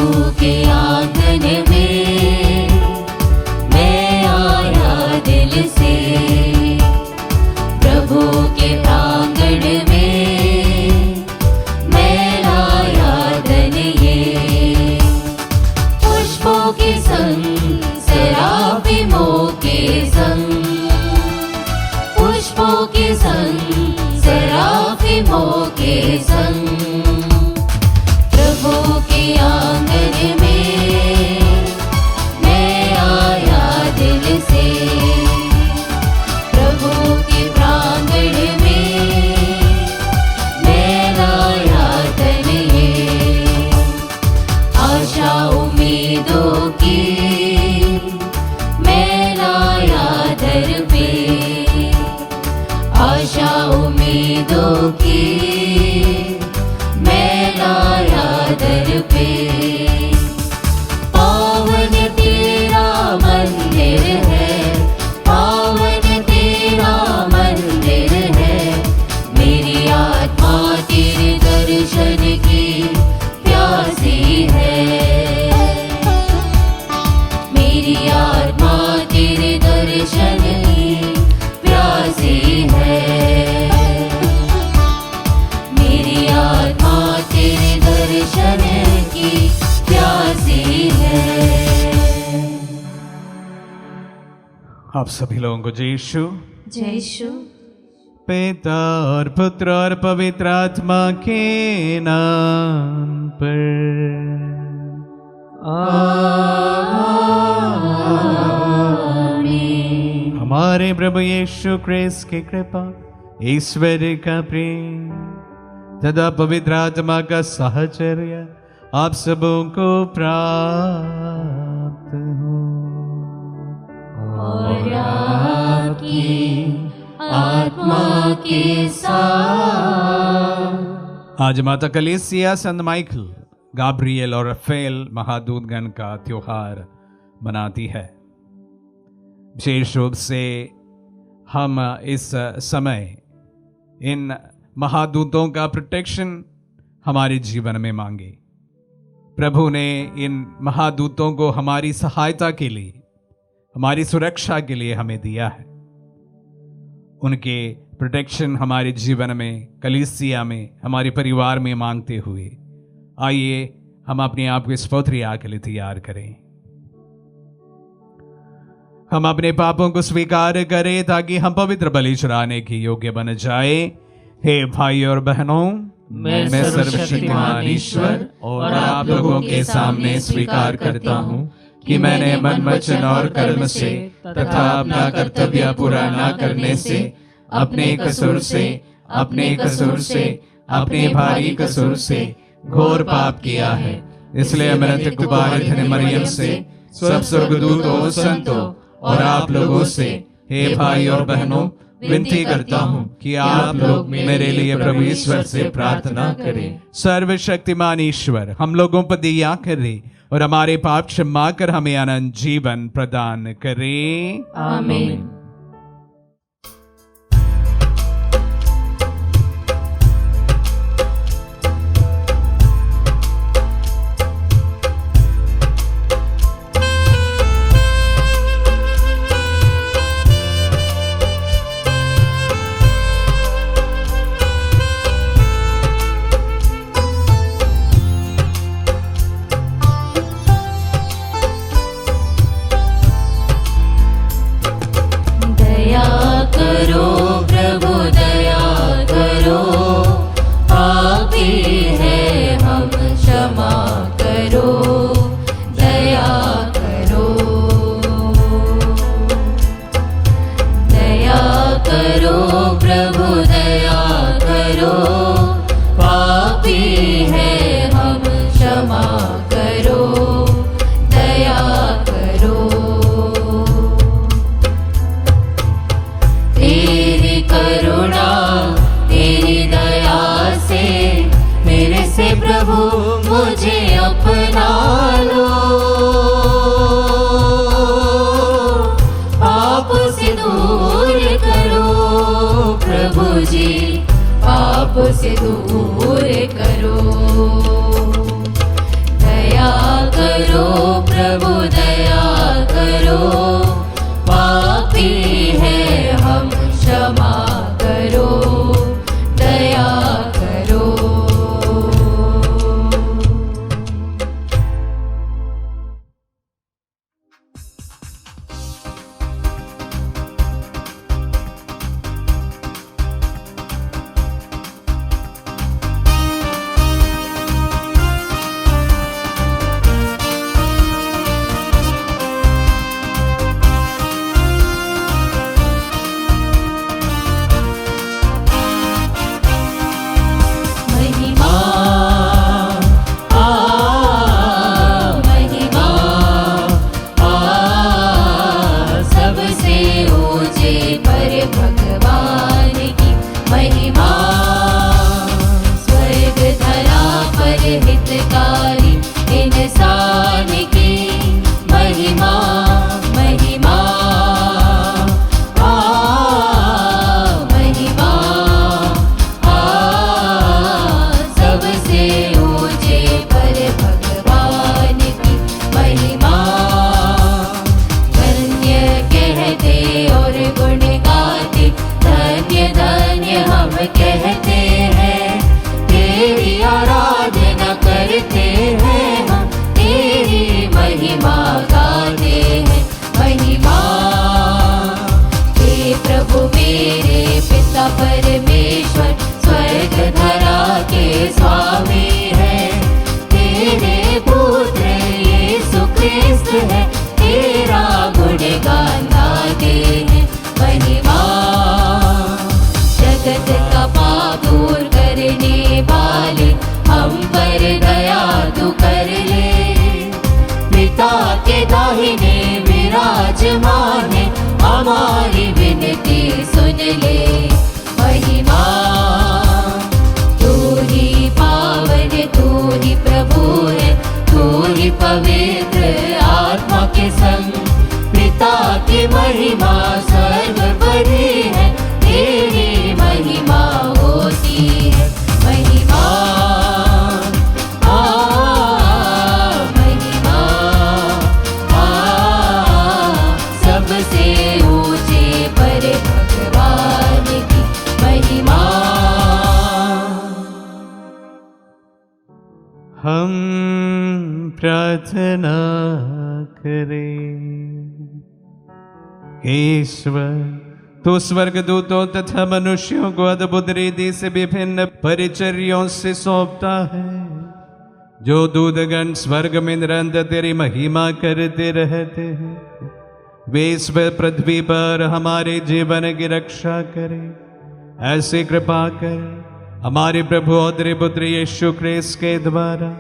प्रभु के आंगन में मैं आया दिल से, प्रभु के प्रांगण में मैं लाया धन ये। पुष्पों के संग सराफिमों के संग, पुष्पों के संग सराफिमों के संग, प्रभु के आंगन में मैं आया दिल से, प्रभु के प्रांगण में मैं लाया धन ये। आशा उम्मीदों की मैं लाया दर पे, आशा उम्मीदों की मैं लाया दर पे। पावन तेरा मंदिर है, पावन तेरा मंदिर है, मेरी आत्मा तेरे दर्शन की प्यासी है, मेरी आत्मा तेरे दर्शन की प्यासी है, मेरी आत्मा तेरे दर्शन की प्यासी है। आप सभी लोगों को जय यीशु। जय यीशु। पिता और पुत्र और पवित्र आत्मा के नाम पर आमीन। हमारे प्रभु यीशु क्रिस्त की कृपा, ईश्वर का प्रेम तथा पवित्र आत्मा का साहचर्य आप सबों को प्राप्त हो। और आपकी आत्मा के साथ। आज माता कलीसिया संत माइकल, गाब्रिएल और रफेल महादूतगण का त्योहार मनाती है। विशेष रूप से हम इस समय इन महादूतों का प्रोटेक्शन हमारे जीवन में मांगे। प्रभु ने इन महादूतों को हमारी सहायता के लिए, हमारी सुरक्षा के लिए हमें दिया है। उनके प्रोटेक्शन हमारे जीवन में, कलीसिया में, हमारे परिवार में मांगते हुए आइए हम अपने आप को स्तोत्र के लिए तैयार करें। हम अपने पापों को स्वीकार करें ताकि हम पवित्र बलि चढ़ाने के योग्य बन जाए। हे भाई और बहनों, मैं सर्वशक्तिमान ईश्वर और आप लोगों के सामने स्वीकार करता हूँ कि मैंने मन, वचन और कर्म से तथा अपना कर्तव्य पूरा न करने से, अपने कसूर से, अपने भारी कसूर से घोर पाप किया है। इसलिए मैंने कुमारी धन्य मरियम से, सब स्वर्गदूतों, संतों और आप लोगों से, हे भाई और बहनों, विनती करता हूँ कि आप लोग मेरे लिए प्रभु ईश्वर से प्रार्थना करें। सर्वशक्तिमान ईश्वर हम लोगों पर दया करे और हमारे पाप क्षमा कर हमें अनंत जीवन प्रदान करे। आमीन। पाप से दूर करो, दया करो प्रभु दया करो, पापी है हम क्षमा करो, दया करो। महिमा महिमा सबसे ऊंचे पर भगवान की महिमा, स्वर्ग धरा पर हितकारी इंसान की महिमा, महिमा महिमा सबसे ऊंचे पर भगवान की महिमा। धन्य कहते और गुण गाते, धन्य धन्य हम कहते हैं, तेरी आराधना करते हैं हम, तेरी महिमा गाते हैं। महिमा हे प्रभु मेरे पिता परमेश्वर, स्वर्ग धरा के स्वामी है, तेरे पुत्र यीशु ख्रिस्त है, तेरा गुणगान गाते हैं। महिमा जगत का पाप दूर करने वाले, हम पर दया तू कर ले, पिता के दाहिने विराजमान है, हमारी विनती सुन ले। महिमा तू ही पावन, तू ही प्रभु है, तू ही पवित्र आत्मा के संग, पिता की महिमा सर्वोपरि है, तेरी महिमा होती है। महिमा महिमा सबसे ऊंचे पर भगवान की महिमा। हम प्रार्थना करें। ईश्वर तो स्वर्गदूतों तथा मनुष्यों को अद्भुत रीति से विभिन्न परिचर्यों से सौंपता है, जो दूतगण स्वर्ग में निरंतर तेरी महिमा करते रहते हैं, वे इस पृथ्वी पर हमारे जीवन की रक्षा करें। ऐसी कृपा कर हमारे प्रभु और तेरे पुत्र यीशु ख्रिस्त के द्वारा,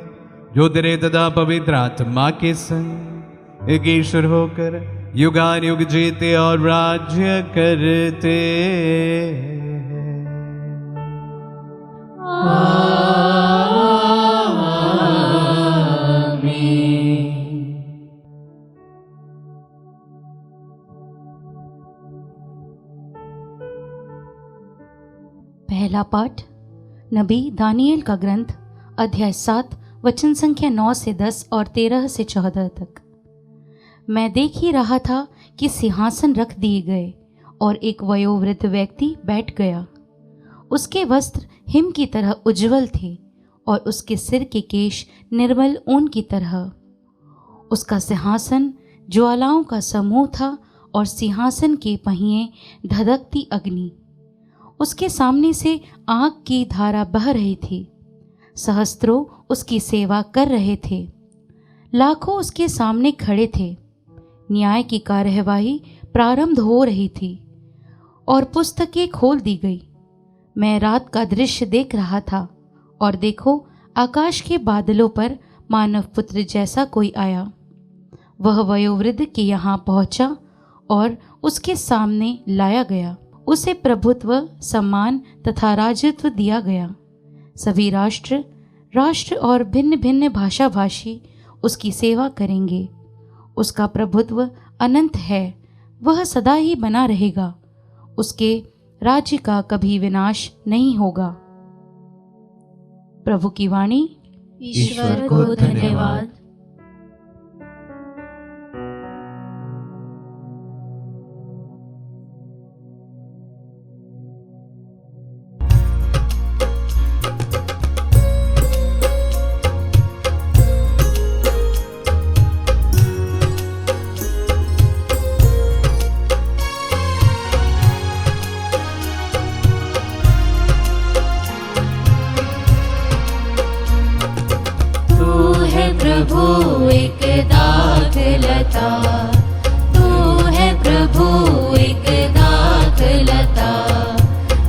जो तेरे तथा पवित्र आत्मा के संग एक ईश्वर होकर युगान युग जीते और राज्य करते हैं। पहला पाठ नबी दानिएल का ग्रंथ, अध्याय 7 वचन संख्या 9 से 10 और 13 से 14 तक। मैं देख ही रहा था कि सिंहासन रख दिए गए और एक वयोवृद्ध व्यक्ति बैठ गया। उसके वस्त्र हिम की तरह उज्जवल थे और उसके सिर के केश निर्मल ऊन की तरह। उसका सिंहासन ज्वालाओं का समूह था और सिंहासन के पहिए धधकती अग्नि। उसके सामने से आग की धारा बह रही थी। सहस्त्रों उसकी सेवा कर रहे थे। लाखों उसके सामने खड़े थे। न्याय की कार्यवाही प्रारंभ हो रही थी और पुस्तकें खोल दी गई। मैं रात का दृश्य देख रहा था और देखो, आकाश के बादलों पर मानव पुत्र जैसा कोई आया। वह वयोवृद्ध के यहाँ पहुंचा और उसके सामने लाया गया। उसे प्रभुत्व, सम्मान तथा राजत्व दिया गया। सभी राष्ट्र और भिन्न भिन्न भाषा भाषी उसकी सेवा करेंगे। उसका प्रभुत्व अनंत है, वह सदा ही बना रहेगा। उसके राज्य का कभी विनाश नहीं होगा। प्रभु की वाणी। ईश्वर को धन्यवाद। प्रभु एक दाखलता, तू है प्रभु एक दाखलता।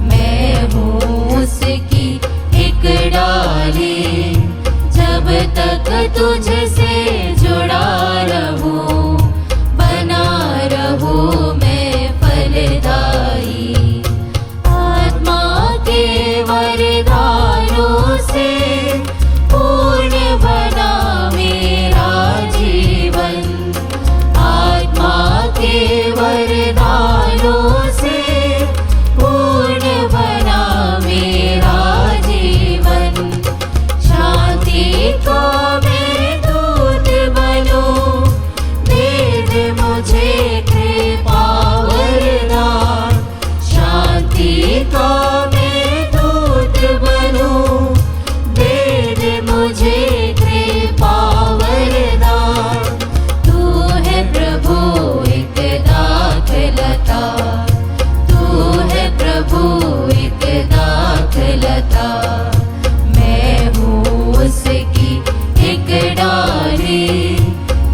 मैं हूँ उसकी एक डाली, जब तक तुझसे जुड़ा रहूं, बना रहूं मैं फलदायी। आत्मा के वरदानों से पूर्ण बना मेरा जीवन, आत्मा के वरदानों से पूर्ण बना मेरा जीवन। शांति को मैं दूत बनूं, दे दे मुझे कृपा वरदान। शांति को मैं दूत बनूं, दे दे मुझे कृपा वरदान। तू है प्रभु एक दाखलता, तू है प्रभु एक दाखलता। मैं हूँ उसकी एक डाली,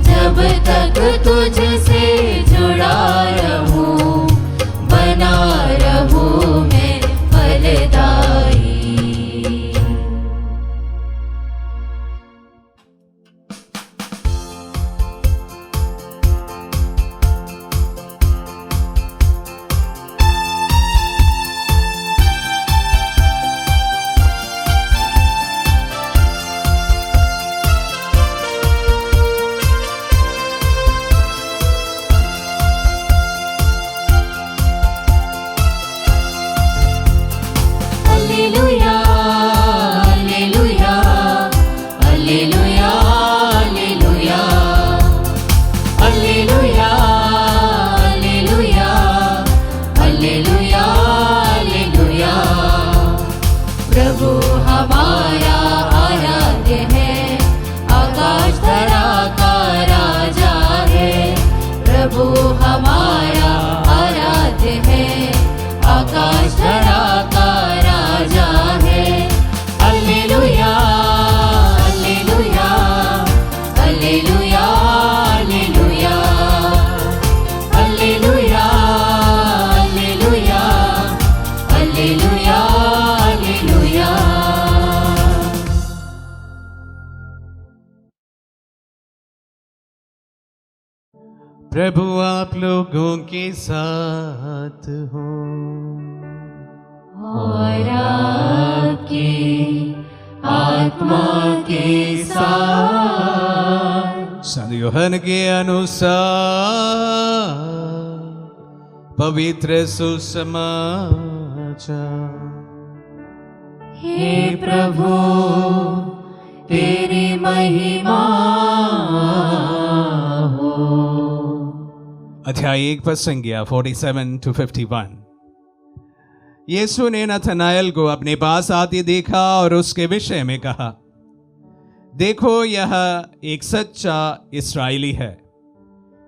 जब तक तुझसे जुड़ा रहूं, बना रहूं मैं फलदायी। Alleluia, alleluia, alleluia, alleluia, alleluia, alleluia, alleluia, alleluia। प्रभु हमारा आराध्य है, आकाश धरा का राजा है। प्रभु हमारा आराध्य है, आकाश धरा का राजा है। alleluia, alleluia, alleluia, alleluia, alleluia, alleluia, alleluia, alleluia। प्रभु आप लोगों के साथ हो, और आपकी आत्मा के साथ। संत यूहन्ना के अनुसार पवित्र सुसमाचार। हे प्रभु तेरी महिमा हो। अध्याय 1 पद संज्ञा 47 to 51। यीशु ने नथनाएल को अपने पास आते देखा और उसके विषय में कहा, देखो यह एक सच्चा इस्राएली है,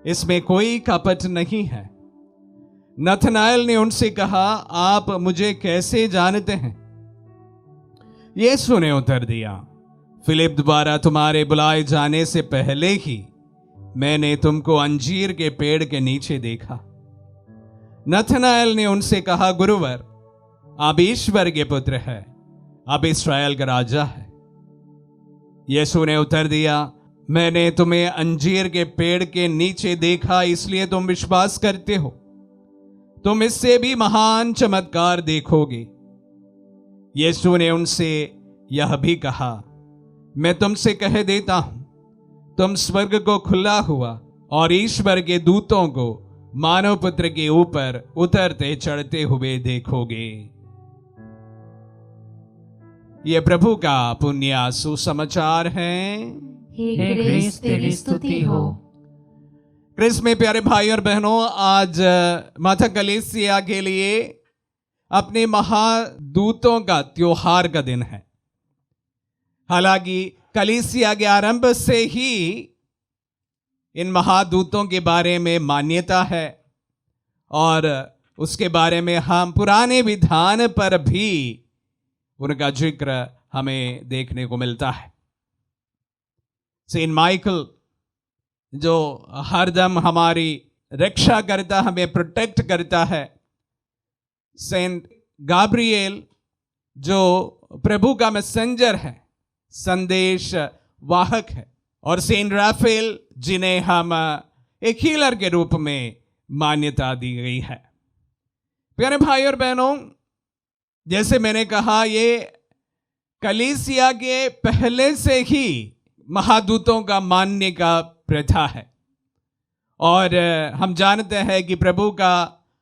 इसमें कोई कपट नहीं है। नथनाएल ने उनसे कहा, आप मुझे कैसे जानते हैं? यीशु ने उत्तर दिया, फिलिप द्वारा तुम्हारे बुलाए जाने से पहले ही मैंने तुमको अंजीर के पेड़ के नीचे देखा। नथनाएल ने उनसे कहा, गुरुवर आप ईश्वर के पुत्र हैं, आप इस्राएल का राजा है। यीशु ने उत्तर दिया, मैंने तुम्हें अंजीर के पेड़ के नीचे देखा, इसलिए तुम विश्वास करते हो। तुम इससे भी महान चमत्कार देखोगे। यीशु ने उनसे यह भी कहा, मैं तुमसे कह देता हूं, तुम स्वर्ग को खुला हुआ और ईश्वर के दूतों को मानव पुत्र के ऊपर उतरते चढ़ते हुए देखोगे। ये प्रभु का पुण्य सुसमाचार है। हे क्रिस्त तेरी स्तुति हो। क्रिस्त में प्यारे भाई और बहनों, आज माता कलीसिया के लिए अपने महादूतों का त्योहार का दिन है। हालांकि कलीसिया के आरंभ से ही इन महादूतों के बारे में मान्यता है और उसके बारे में हम पुराने विधान पर भी उनका जिक्र हमें देखने को मिलता है। सेंट माइकल जो हरदम हमारी रक्षा करता, हमें प्रोटेक्ट करता है, सेंट गाब्रिएल जो प्रभु का मैसेंजर है, संदेश वाहक है, और सेंट राफेल जिन्हें हम एक हीलर के रूप में मान्यता दी गई है। प्यारे भाई और बहनों, जैसे मैंने कहा, ये कलीसिया के पहले से ही महादूतों का मानने का प्रथा है, और हम जानते हैं कि प्रभु का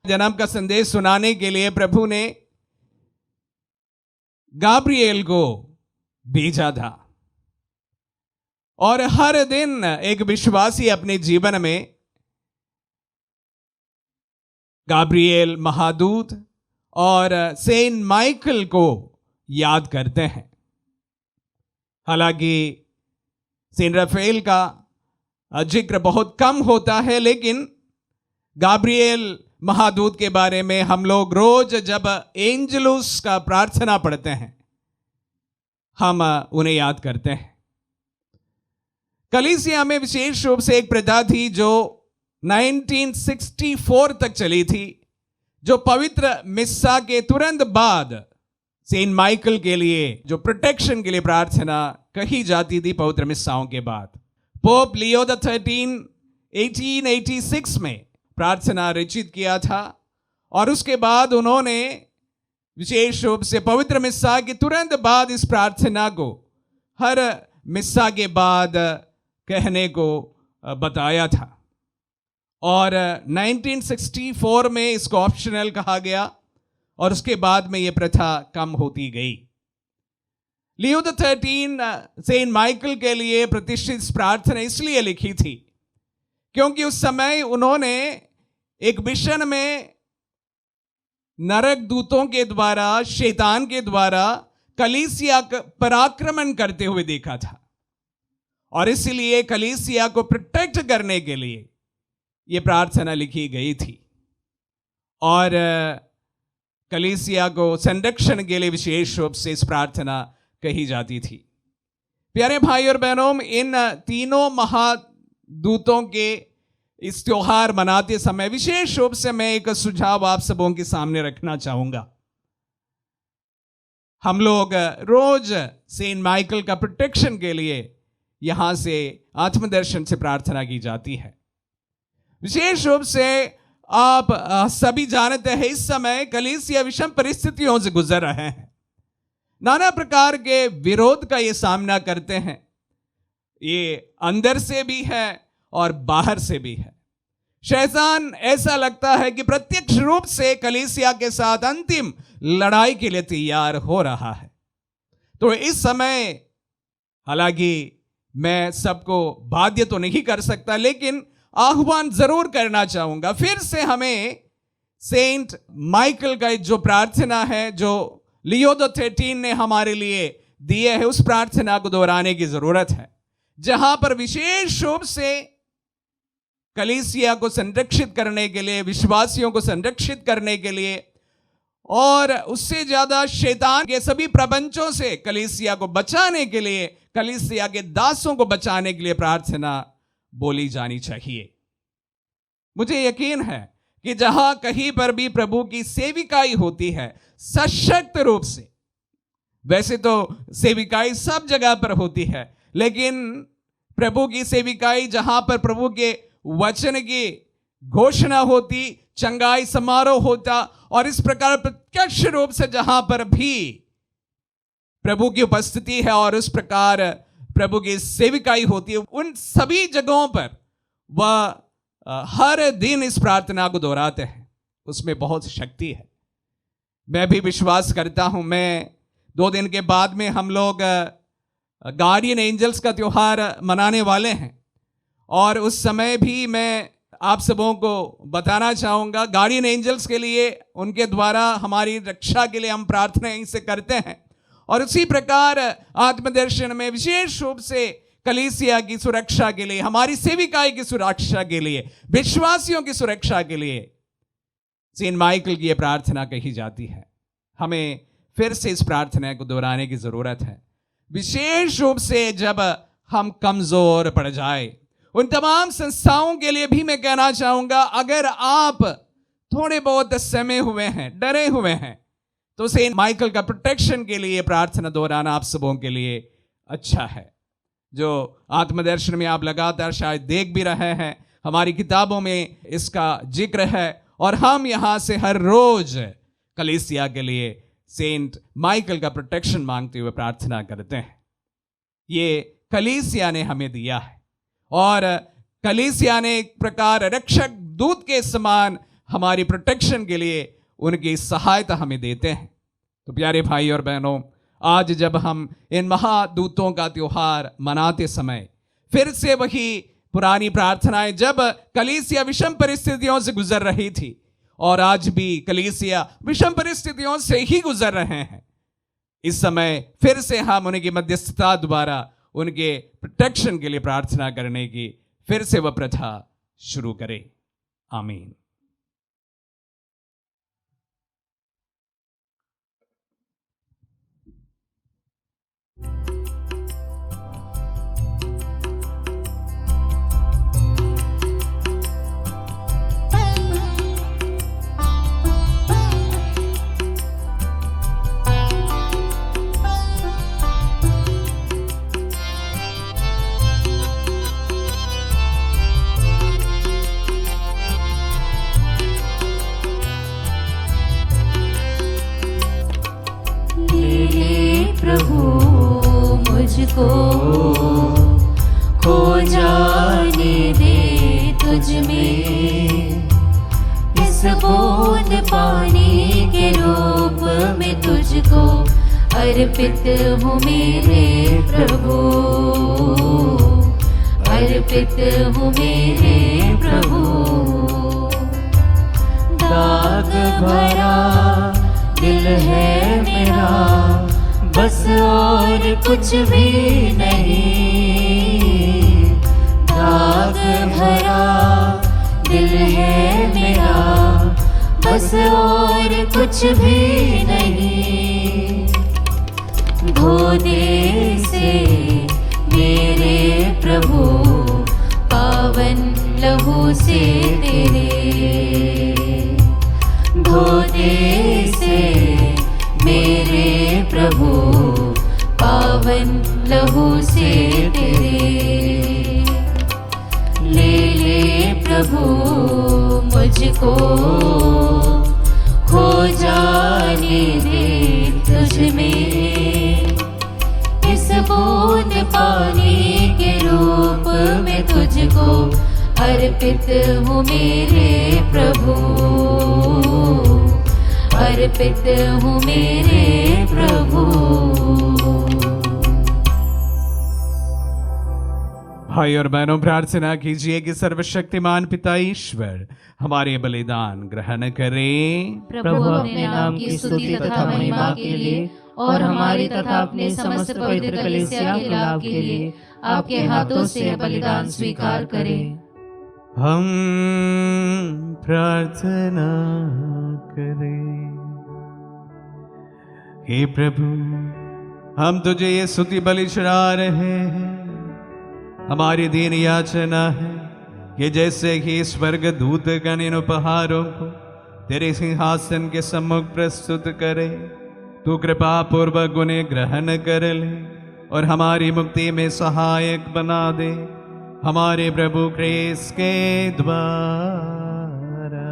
जन्म का संदेश सुनाने के लिए प्रभु ने गाब्रिएल को भेजा था। और हर दिन एक विश्वासी अपने जीवन में गाब्रिएल महादूत और सेंट माइकल को याद करते हैं। हालांकि सेंट राफेल का जिक्र बहुत कम होता है, लेकिन गाब्रिएल महादूत के बारे में हम लोग रोज जब एंजलुस का प्रार्थना पढ़ते हैं, हम उन्हें याद करते हैं। कलीसिया में विशेष रूप से एक प्रथा थी जो 1964 तक चली थी, जो पवित्र मिस्सा के तुरंत बाद सेंट माइकल के लिए जो प्रोटेक्शन के लिए प्रार्थना कही जाती थी पवित्र मिस्साओं के बाद। पोप लियो द 13 1886 में प्रार्थना रचित किया था, और उसके बाद उन्होंने विशेष रूप से पवित्र मिस्सा के तुरंत बाद इस प्रार्थना को हर मिस्सा के बाद कहने को बताया था, और 1964 में इसको ऑप्शनल कहा गया, और उसके बाद में यह प्रथा कम होती गई। लियो द 13 सेंट माइकल के लिए प्रतिष्ठित प्रार्थना इसलिए लिखी थी क्योंकि उस समय उन्होंने एक विशन में नरक दूतों के द्वारा, शैतान के द्वारा कलीसिया पर आक्रमण करते हुए देखा था, और इसलिए कलीसिया को प्रोटेक्ट करने के लिए यह प्रार्थना लिखी गई थी, और कलीसिया को संरक्षण के लिए विशेष रूप से इस प्रार्थना कही जाती थी। प्यारे भाई और बहनों, इन तीनों महादूतों के इस त्योहार मनाते समय विशेष रूप से मैं एक सुझाव आप सबों के सामने रखना चाहूंगा। हम लोग रोज सेंट माइकल का प्रोटेक्शन के लिए यहां से आत्मदर्शन से प्रार्थना की जाती है। विशेष रूप से आप सभी जानते हैं, इस समय कलीसिया विषम परिस्थितियों से गुजर रहे हैं, नाना प्रकार के विरोध का ये सामना करते हैं। ये अंदर से भी है और बाहर से भी है। शैतान ऐसा लगता है कि प्रत्यक्ष रूप से कलीसिया के साथ अंतिम लड़ाई के लिए तैयार हो रहा है। तो इस समय, हालांकि मैं सबको बाध्य तो नहीं कर सकता, लेकिन आह्वान जरूर करना चाहूंगा। फिर से हमें सेंट माइकल का जो प्रार्थना है, जो लियो द 13 ने हमारे लिए दिए है, उस प्रार्थना को दोहराने की जरूरत है, जहां पर विशेष रूप से कलीसिया को संरक्षित करने के लिए, विश्वासियों को संरक्षित करने के लिए, और उससे ज्यादा शैतान के सभी प्रपंचों से कलीसिया को बचाने के लिए, कलीसिया के दासों को बचाने के लिए प्रार्थना बोली जानी चाहिए। मुझे यकीन है कि जहां कहीं पर भी प्रभु की सेविकाई होती है सशक्त रूप से, वैसे तो सेविकाई सब जगह पर होती है, लेकिन प्रभु की सेविकाई जहां पर प्रभु के वचन की घोषणा होती, चंगाई समारोह होता, और इस प्रकार प्रत्यक्ष रूप से जहां पर भी प्रभु की उपस्थिति है और उस प्रकार प्रभु की सेविकाई होती है, उन सभी जगहों पर वह हर दिन इस प्रार्थना को दोहराते हैं। उसमें बहुत शक्ति है। मैं भी विश्वास करता हूं। मैं 2 दिन के बाद में हम लोग गार्डियन एंजल्स का त्योहार मनाने वाले हैं, और उस समय भी मैं आप सबों को बताना चाहूंगा, गार्डियन एंजल्स के लिए, उनके द्वारा हमारी रक्षा के लिए हम प्रार्थना इनसे करते हैं, और उसी प्रकार आत्मदर्शन में विशेष रूप से कलीसिया की सुरक्षा के लिए, हमारी सेविकाई की सुरक्षा के लिए, विश्वासियों की सुरक्षा के लिए सेंट माइकल की यह प्रार्थना कही जाती है। हमें फिर से इस प्रार्थना को दोहराने की जरूरत है, विशेष रूप से जब हम कमजोर पड़ जाए। उन तमाम संस्थाओं के लिए भी मैं कहना चाहूंगा, अगर आप थोड़े बहुत सहमे हुए हैं, डरे हुए हैं, तो सेंट माइकल का प्रोटेक्शन के लिए प्रार्थना दोहराना आप सबों के लिए अच्छा है। जो आत्मदर्शन में आप लगातार शायद देख भी रहे हैं, हमारी किताबों में इसका जिक्र है, और हम यहाँ से हर रोज कलीसिया के लिए सेंट माइकल का प्रोटेक्शन मांगते हुए प्रार्थना करते हैं। ये कलीसिया ने हमें दिया है, और कलीसिया ने एक प्रकार रक्षक दूत के समान हमारी प्रोटेक्शन के लिए उनकी सहायता हमें देते हैं। तो प्यारे भाई और बहनों, आज जब हम इन महादूतों का त्योहार मनाते समय फिर से वही पुरानी प्रार्थनाएं, जब कलीसिया विषम परिस्थितियों से गुजर रही थी, और आज भी कलीसिया विषम परिस्थितियों से ही गुजर रहे हैं, इस समय फिर से हम उनकी मध्यस्थता द्वारा उनके प्रोटेक्शन के लिए प्रार्थना करने की फिर से वह प्रथा शुरू करें। आमीन। प्रभु मुझको खो जाने दे तुझ में, इस बूंद पानी के रूप में तुझको अर्पित हूँ मेरे प्रभु, अर्पित हूँ मेरे प्रभु। दाग भरा दिल है मेरा, बस और कुछ भी नहीं। दाग भरा दिल है मेरा, बस और कुछ भी नहीं। धो दे से मेरे प्रभु, पावन लहू से तेरे। धो दे से मेरे प्रभु, पावन लहू से तेरे। ले ले प्रभु मुझको, खो जाने दे तुझ में, इस बूंद पानी के रूप में तुझको अर्पित हूँ मेरे प्रभु, अर्पित हूँ मेरे प्रभु। भाई और बहनों, प्रार्थना कीजिए कि सर्वशक्तिमान पिता ईश्वर हमारे बलिदान ग्रहण करें। प्रभु अपने नाम की स्तुति तथा महिमा के लिए और हमारी तथा अपने समस्त पवित्र कलीसिया के लाभ के लिए आपके हाथों से बलिदान स्वीकार करें। हम प्रार्थना करें। हे प्रभु, हम तुझे ये स्तुति बलि चढ़ा रहे हैं। हमारी दीन याचना है कि जैसे कि स्वर्ग दूत गण इन उपहारों को तेरे सिंहासन के सम्मुख प्रस्तुत करे, तू कृपा पूर्वक उन्हें ग्रहण कर ले और हमारी मुक्ति में सहायक बना दे, हमारे प्रभु क्रिस्त के द्वारा।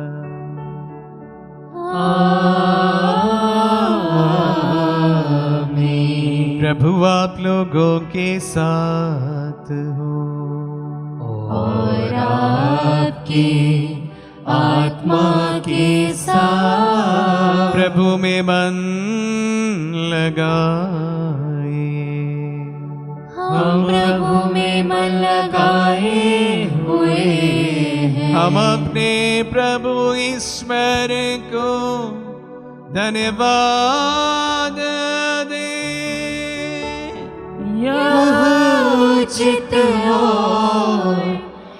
आमीन। प्रभु आप लोगों के साथ हो और आपकी आत्मा के साथ। प्रभु में मन लगाए, हम प्रभु में मन लगाए हुए हैं। हम अपने प्रभु ईश्वर को धन्यवाद दे। यह उचित और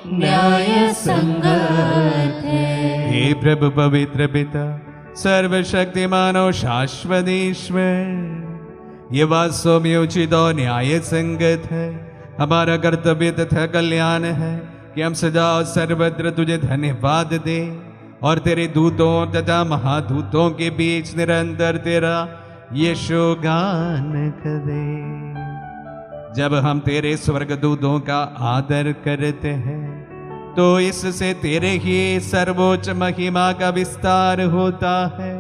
न्याय संगत है। हे प्रभु पवित्र पिता, सर्वशक्तिमान और शाश्वत ईश्वर, ये वास्तव में उचित और न्याय संगत है हमारा कर्तव्य तथा कल्याण है कि हम सदा और सर्वत्र तुझे धन्यवाद दे और तेरे दूतों तथा महादूतों के बीच निरंतर तेरा यशो गान करे। जब हम तेरे स्वर्गदूतों का आदर करते हैं तो इससे तेरे ही सर्वोच्च महिमा का विस्तार होता है।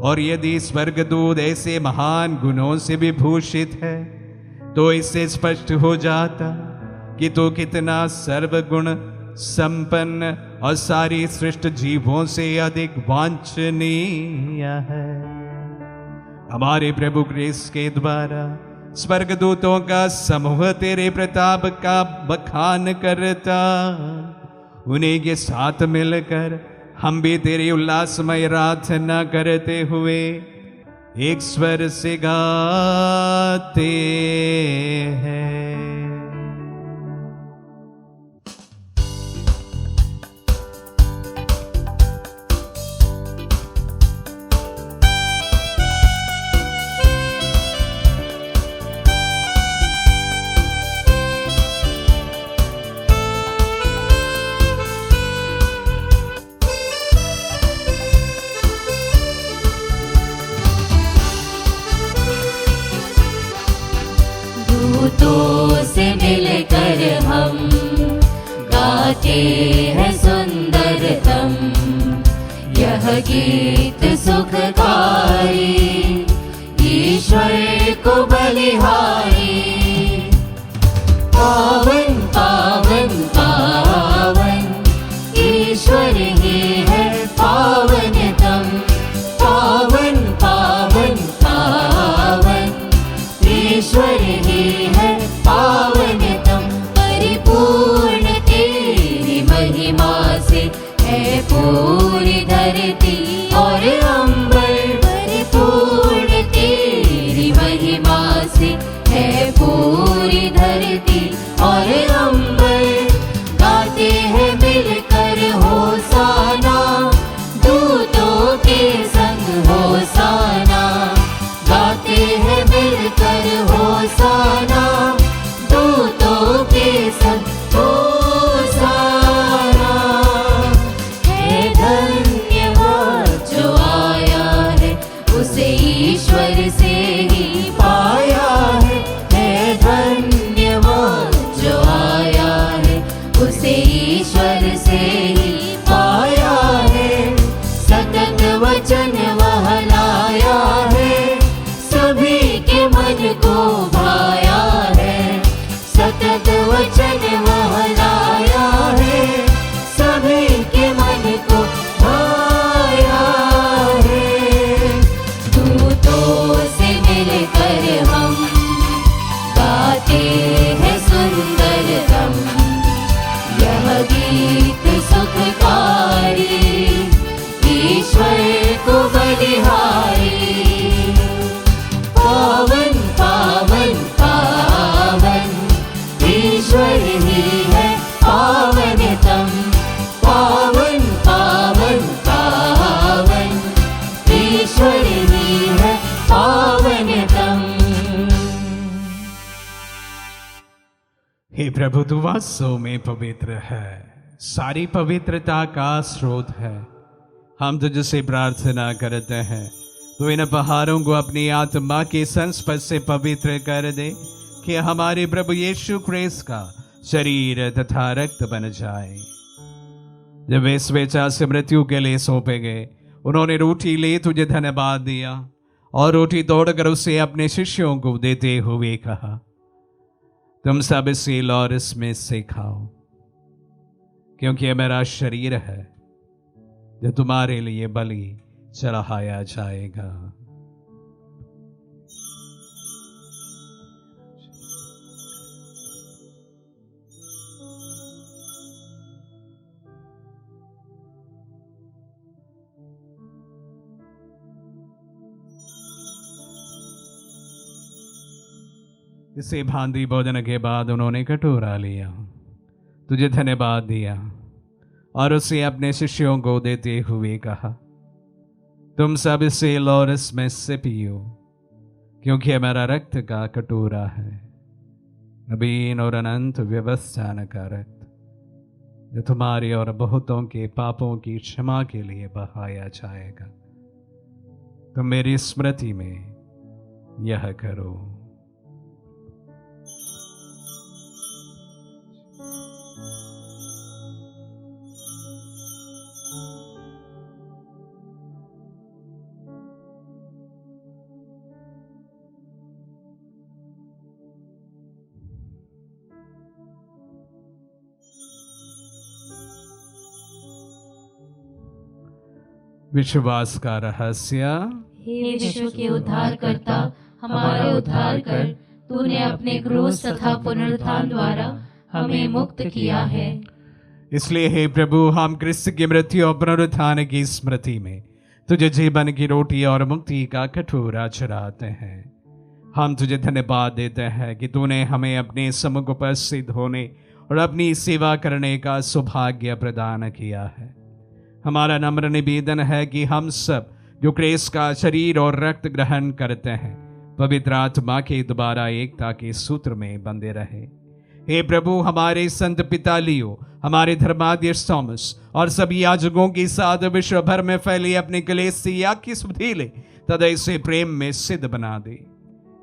और यदि स्वर्गदूत ऐसे महान गुणों से विभूषित है तो इससे स्पष्ट हो जाता कि तू कितना सर्वगुण संपन्न और सारी सृष्ट जीवों से अधिक वांछनीय है। हमारे प्रभु क्रिस्त के द्वारा स्वर्गदूतों का समूह तेरे प्रताप का बखान करता, उन्हीं के साथ मिलकर हम भी तेरी उल्लासमय प्रार्थना करते हुए एक स्वर से गाते हैं। दूतों से मिलकर हम गाते हैं सुंदरतम यह गीत सुखकारी, ईश्वर को बलिहारी। पावन पावन पावन ईश्वर ही है पावनतम, पावन पावन पावन ईश्वर ही है पावनतम। परिपूर्ण तेरी महिमा से है पूरी धरती और अंबर, परिपूर्ण तेरी महिमा से है पूरी धरती और अंबर। गाते हैं मिलकर होसाना, दूतों के संग होसाना, गाते हैं मिलकर होसाना, दूतों के संग होसाना। है धन्य वह जो आया है, उसे ईश्वर से ही पाया है। है धन्य वह जो आया है, उसे ईश्वर से ही पाया है। सतत वचन वह लाया है, सभी के मन को भाया है। सतत वचन वह लाया है, सभी के मन को भाया है। दूतों से मिलकर हम गाते हैं सुंदरतम यह गीत सुखकारी, ईश्वर को बलिहारी। पावन पावन पावन ईश्वर ही है पावनतम, पावन पावन पावन ईश्वर ही है पावनतम। हे प्रभु तू वास्तव में पवित्र है, सारी पवित्रता का स्रोत है। हम तुझसे प्रार्थना करते हैं तो इन पहाड़ों को अपनी आत्मा के संस्पर्श से पवित्र कर दे कि हमारे प्रभु यीशु क्रिस्त का शरीर तथा रक्त बन जाए। जब वे स्वेच्छा से मृत्यु के लिए सौंपे गए, उन्होंने रोटी ले तुझे धन्यवाद दिया और रोटी तोड़कर उसे अपने शिष्यों को देते हुए कहा, तुम सब इसे लो और इसमें से खाओ, क्योंकि यह मेरा शरीर है जो तुम्हारे लिए बलि चढ़ाया जाएगा। इसे भांति भोजन के बाद उन्होंने कटोरा लिया, तुझे धन्यवाद दिया और उसे अपने शिष्यों को देते हुए कहा, तुम सब इसे लो और इसमें से पियो, क्योंकि यह मेरा रक्त का कटोरा है, नवीन और अनंत व्यवस्थान का रक्त जो तुम्हारे और बहुतों के पापों की क्षमा के लिए बहाया जाएगा, तुम मेरी स्मृति में यह करो। विश्वास का रहस्य। हे विश्व के उद्धारकर्ता, हमारा उद्धार कर। तूने अपने क्रूस तथा पुनरुत्थान द्वारा हमें मुक्त किया है। इसलिए हे प्रभु, हम क्रिस्त की मृत्यु और पुनरुत्थान की स्मृति में तुझे जीवन की रोटी और मुक्ति का कटोरा चढ़ाते हैं। हम तुझे धन्यवाद देते हैं कि तूने हमें अपने सम्मुख उपस्थित होने और अपनी सेवा करने का सौभाग्य प्रदान किया है। हमारा नम्र निवेदन है कि हम सब जो क्रिस्त का शरीर और रक्त ग्रहण करते हैं, पवित्र आत्मा के द्वारा एकता के सूत्र में बंधे रहे। हे प्रभु, हमारे संत पिता लियो, हमारे धर्माध्यक्ष थॉमस और सभी याजकों के साथ विश्व भर में फैली अपने कलीसिया की सुधि ले तथा इसे प्रेम में सिद्ध बना दे।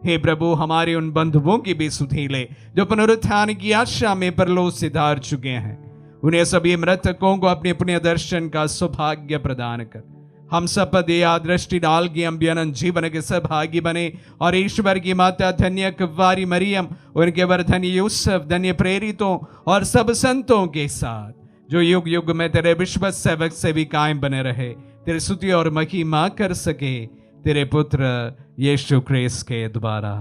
हे प्रभु, हमारे उन बंधुओं की भी सुधि ले जो पुनरुत्थान की आशा में परलोक से धार चुके हैं। उन्हें सभी मृतकों को अपने पुण्य दर्शन का सौभाग्य प्रदान कर हम सब पर दया दृष्टि डाल के हम भी अनंत जीवन के सहभागी बने और ईश्वर की माता धन्य कुंवारी मरियम, उनके वर धन्य यूसुफ, धन्य प्रेरितों और सब संतों के साथ जो युग युग में तेरे विश्व सेवक से भी कायम बने रहे, तेरी स्तुति और महिमा कर सके तेरे पुत्र यीशु क्रिस्त के द्वारा।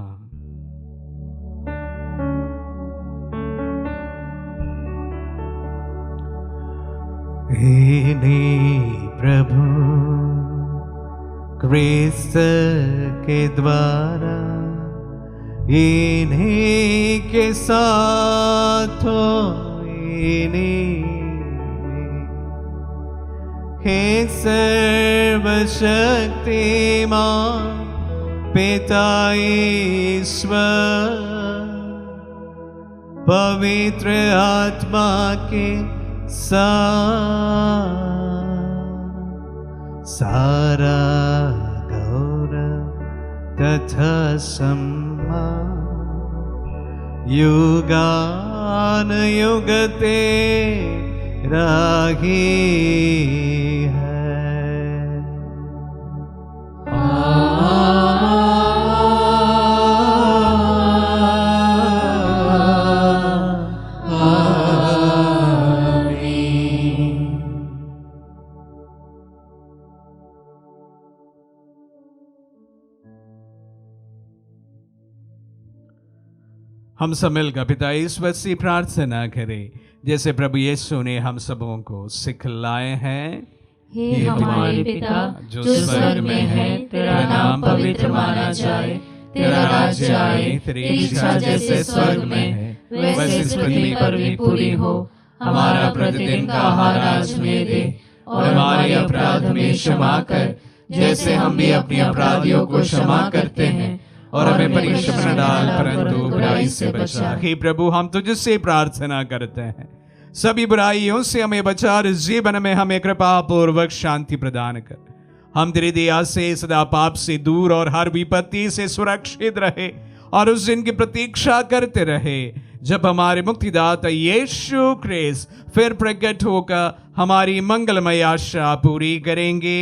प्रभु क्रिस्त के द्वारा इन्हीं के साथ हे सर्वशक्तिमान पिता ईश्वर, पवित्र आत्मा के सारा गौरव तथा सम्मान युगान युग तेरा ही है। हम सब मिलकर पिता ईश्वर से प्रार्थना करें जैसे प्रभु यीशु ने हम सबों को सिखलाए हैं। हे हमारे पिता जो स्वर्ग में है, तेरा नाम पवित्र माना जाए, तेरा राज्य आए, तेरी इच्छा जैसे स्वर्ग में है वैसे इस पृथ्वी पर भी पूरी हो। हमारा प्रतिदिन का आहार आज हमें दे और हमारे अपराध हमें क्षमा कर जैसे हम भी अपने अपराधियों को क्षमा करते हैं, और हमें परीक्षा में न डाल परंतु बुराई से बचा। हे प्रभु, हम तुझसे प्रार्थना करते हैं सभी बुराइयों से हमें बचा और जीवन में हमें कृपा पूर्वक शांति प्रदान कर। हम तेरी दया से सदा पाप से दूर और हर विपत्ति से सुरक्षित रहे और उस दिन की प्रतीक्षा करते रहे जब हमारे मुक्तिदाता यीशु क्रिस्त फिर प्रकट होकर हमारी मंगलमय आशा पूरी करेंगे।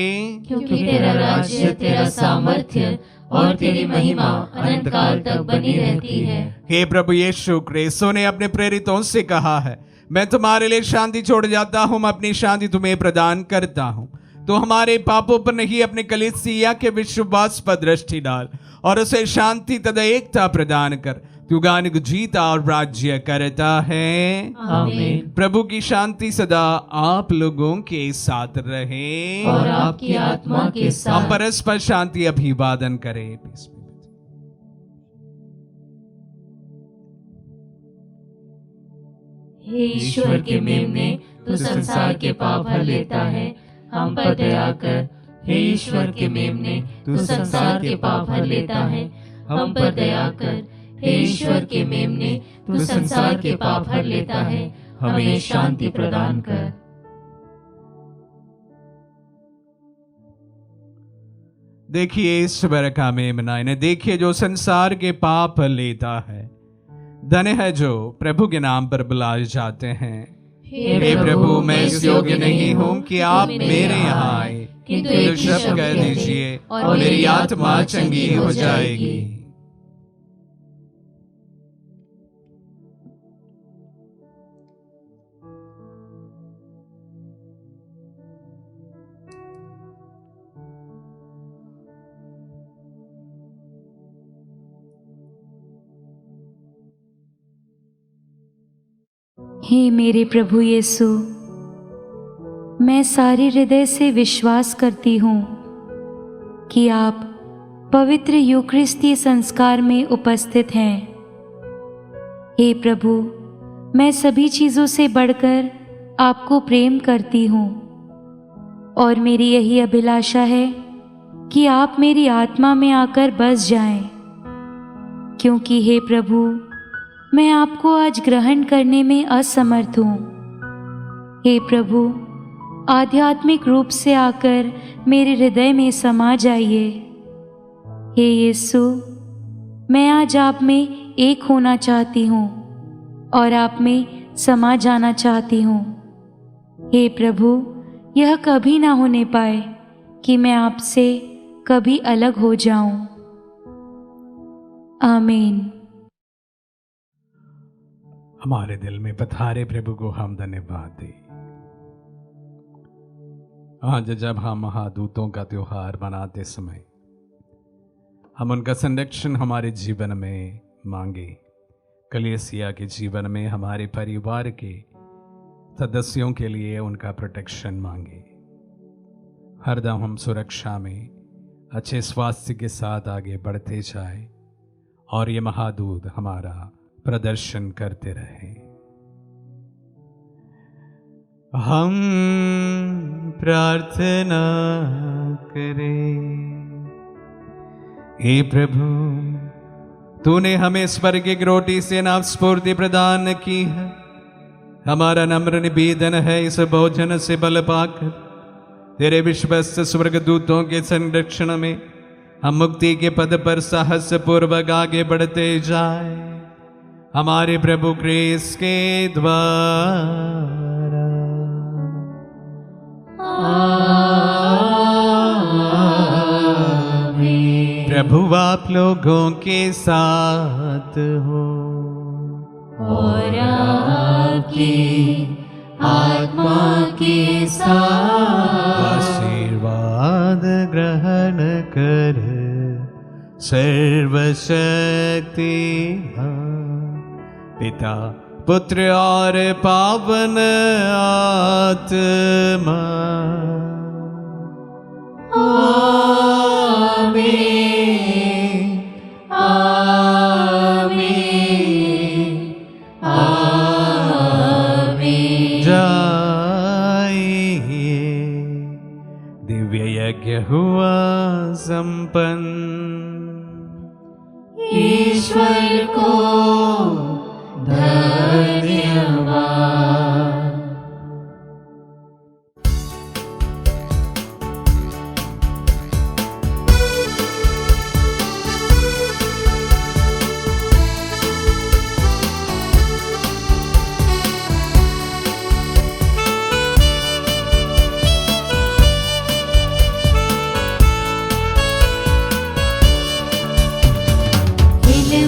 क्योंकि तेरा राज्य, तेरा सामर्थ्य और तेरी महिमा अनंत काल तक बनी रहती है। हे प्रभु यीशु क्रिस्त ने अपने प्रेरितों से कहा है, मैं तुम्हारे लिए शांति छोड़ जाता हूँ, मैं अपनी शांति तुम्हें प्रदान करता हूँ। तो हमारे पापों पर नहीं अपने कलीसिया के विश्वास पर दृष्टि डाल और उसे शांति तथा एकता प्रदान कर। तू गान को जीता और राज्य करता है। आमीन। प्रभु की शांति सदा आप लोगों के साथ रहे और आपकी आत्मा के साथ। हम परस्पर शांति अभिवादन करें। हे ईश्वर के मेमने, तू संसार के पाप हर लेता है, हम पर दया कर। हे ईश्वर के मेमने, तू संसार के पाप हर लेता है, हम पर दया कर। हे ईश्वर के मेमने, तू संसार के पाप हर लेता है, हमें शांति प्रदान कर। देखिए ईश्वर का मेमना, इन्हें देखिए जो संसार के पाप लेता है। धन्य है जो प्रभु के नाम पर बुलाए जाते हैं। हे प्रभु, मैं इस योग्य नहीं हूँ कि आप मेरे यहाँ आए, किंतु एक शब्द कह दीजिए और मेरी आत्मा चंगी हो जाएगी। हे मेरे प्रभु यीशु, मैं सारे हृदय से विश्वास करती हूँ कि आप पवित्र यूकरिस्तीय संस्कार में उपस्थित हैं। हे प्रभु, मैं सभी चीज़ों से बढ़कर आपको प्रेम करती हूँ और मेरी यही अभिलाषा है कि आप मेरी आत्मा में आकर बस जाएं, क्योंकि हे प्रभु, मैं आपको आज ग्रहण करने में असमर्थ हूँ। हे प्रभु, आध्यात्मिक रूप से आकर मेरे हृदय में समा जाइए। हे यीशु, मैं आज आप में एक होना चाहती हूँ और आप में समा जाना चाहती हूँ। हे प्रभु, यह कभी ना होने पाए कि मैं आपसे कभी अलग हो जाऊं। आमीन। हमारे दिल में पधारे प्रभु को हम धन्यवाद दें। आज जब हम महादूतों का त्योहार मनाते समय हम उनका संरक्षण हमारे जीवन में मांगे। कलीसिया के जीवन में हमारे परिवार के सदस्यों के लिए उनका प्रोटेक्शन मांगे। हरदम हम सुरक्षा में अच्छे स्वास्थ्य के साथ आगे बढ़ते जाए और ये महादूत हमारा प्रदर्शन करते रहे। हम प्रार्थना करें। हे प्रभु, तूने हमें स्वर्ग की रोटी से नव स्फूर्ति प्रदान की है। हमारा नम्र निवेदन है, इस भोजन से बल पाकर तेरे विश्वस्त स्वर्गदूतों के संरक्षण में हम मुक्ति के पद पर साहस पूर्वक आगे बढ़ते जाए। हमारे प्रभु क्रिस्त के द्वारा। आमीन। प्रभु आप लोगों के साथ हो और आपकी आत्मा के साथ। आशीर्वाद ग्रहण कर सर्वशक्तिमान पिता, पुत्र और पावन आत्मा। आमीन, आमीन, आमीन। जाइए, दिव्य यज्ञ हुआ संपन्न। ईश्वर को धन्यवाद।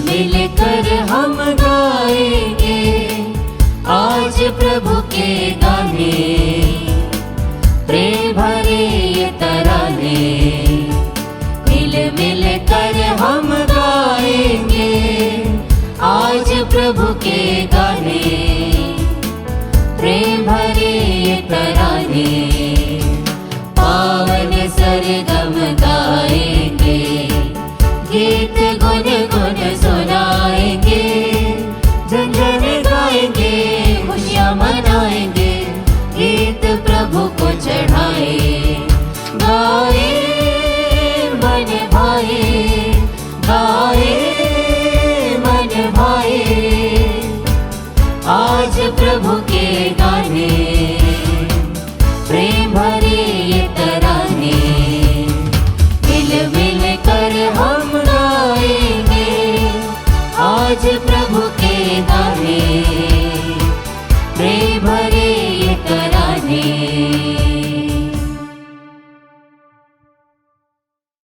मिलकर हम गाएंगे आज प्रभु के गाने, प्रेम भरे ये तराने। मिल कर हम गाएंगे आज प्रभु के गाने, प्रेम भरे ये तराने। पावन सरगम गाएंगे, गीत गुन गुन सुनाएंगे, जन जन गाएंगे, खुशियाँ मनाएंगे, गीत प्रभु को चढ़ाए। गाए मन भाए, गाए मन भाए, आज प्रभु के गाहे, प्रेम भरे